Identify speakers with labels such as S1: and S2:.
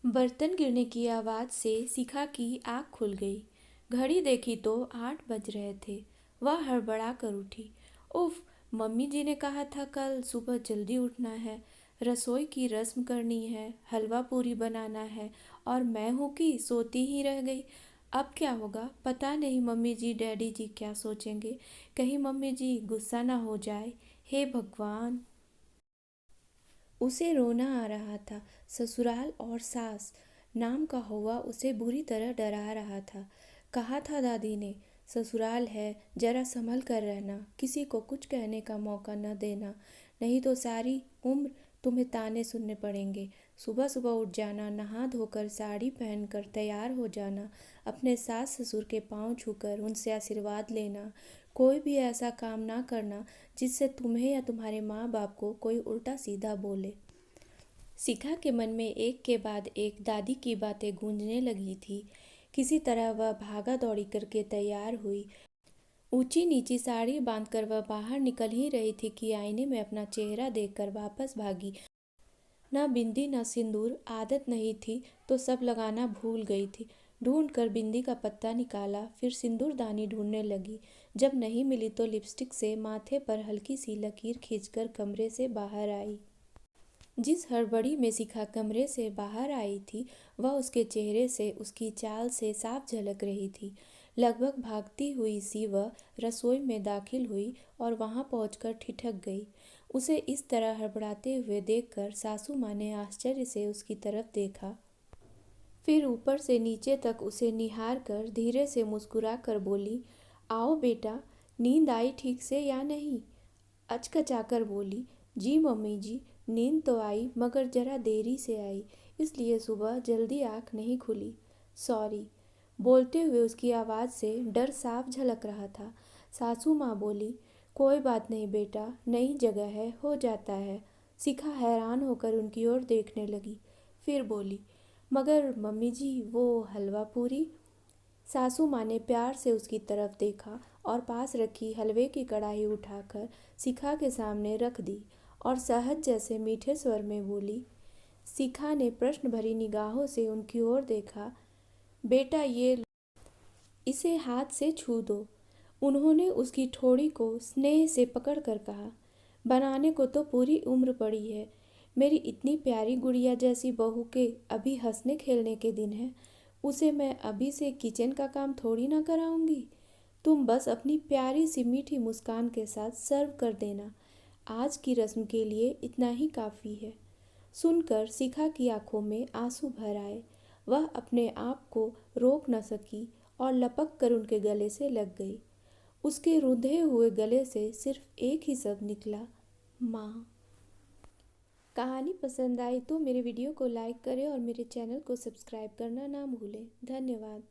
S1: बर्तन गिरने की आवाज़ से शिखा की आँख खुल गई। घड़ी देखी तो 8 बज रहे थे। वह हड़बड़ा कर उठी। उफ, मम्मी जी ने कहा था कल सुबह जल्दी उठना है, रसोई की रस्म करनी है, हलवा पूरी बनाना है, और मैं हूँ कि सोती ही रह गई। अब क्या होगा पता नहीं। मम्मी जी डैडी जी क्या सोचेंगे, कहीं मम्मी जी गुस्सा ना हो जाए। हे भगवान। उसे रोना आ रहा था। ससुराल और सास नाम का हुआ उसे बुरी तरह डरा रहा था। कहा था दादी ने, ससुराल है, जरा संभल कर रहना, किसी को कुछ कहने का मौका न देना, नहीं तो सारी उम्र तुम्हें ताने सुनने पड़ेंगे। सुबह सुबह उठ जाना, नहा धोकर साड़ी पहनकर तैयार हो जाना, अपने सास ससुर के पांव छूकर उनसे आशीर्वाद लेना। कोई भी ऐसा काम ना करना जिससे तुम्हें या तुम्हारे माँ बाप को कोई उल्टा सीधा बोले। शिखा के मन में एक के बाद एक दादी की बातें गूंजने लगी थी। किसी तरह वह भागा दौड़ी करके तैयार हुई। ऊंची नीची साड़ी बांधकर वह बाहर निकल ही रही थी कि आईने में अपना चेहरा देखकर वापस भागी। न बिंदी न सिंदूर, आदत नहीं थी तो सब लगाना भूल गई थी। ढूंढ कर बिंदी का पत्ता निकाला, फिर सिंदूरदानी ढूंढने लगी। जब नहीं मिली तो लिपस्टिक से माथे पर हल्की सी लकीर खींचकर कमरे से बाहर आई। जिस हड़बड़ी में शिखा कमरे से बाहर आई थी वह उसके चेहरे से, उसकी चाल से साफ झलक रही थी। लगभग भागती हुई सी वह रसोई में दाखिल हुई और वहां पहुंचकर ठिठक गई। उसे इस तरह हड़बड़ाते हुए देखकर सासू माँ ने आश्चर्य से उसकी तरफ देखा। फिर ऊपर से नीचे तक उसे निहार कर धीरे से मुस्कुरा कर बोली, आओ बेटा, नींद आई ठीक से या नहीं? अचकचाकर बोली, जी मम्मी जी, नींद तो आई मगर जरा देरी से आई, इसलिए सुबह जल्दी आँख नहीं खुली। सॉरी। बोलते हुए उसकी आवाज़ से डर साफ झलक रहा था। सासू माँ बोली, कोई बात नहीं बेटा, नई जगह है, हो जाता है। शिखा हैरान होकर उनकी ओर देखने लगी। फिर बोली, मगर मम्मी जी वो हलवा पूरी। सासू माँ ने प्यार से उसकी तरफ देखा और पास रखी हलवे की कढ़ाई उठाकर शिखा के सामने रख दी और सहज जैसे मीठे स्वर में बोली। शिखा ने प्रश्न भरी निगाहों से उनकी ओर देखा। बेटा ये लो, इसे हाथ से छू दो। उन्होंने उसकी ठोड़ी को स्नेह से पकड़कर कहा, बनाने को तो पूरी उम्र पड़ी है। मेरी इतनी प्यारी गुड़िया जैसी बहू के अभी हंसने खेलने के दिन है, उसे मैं अभी से किचन का काम थोड़ी ना कराऊंगी। तुम बस अपनी प्यारी सी मीठी मुस्कान के साथ सर्व कर देना। आज की रस्म के लिए इतना ही काफ़ी है। सुनकर शिखा की आंखों में आंसू भर आए। वह अपने आप को रोक न सकी और लपक कर उनके गले से लग गई। उसके रुंधे हुए गले से सिर्फ एक ही शब्द निकला, माँ। कहानी पसंद आई तो मेरे वीडियो को लाइक करें और मेरे चैनल को सब्सक्राइब करना ना भूलें। धन्यवाद।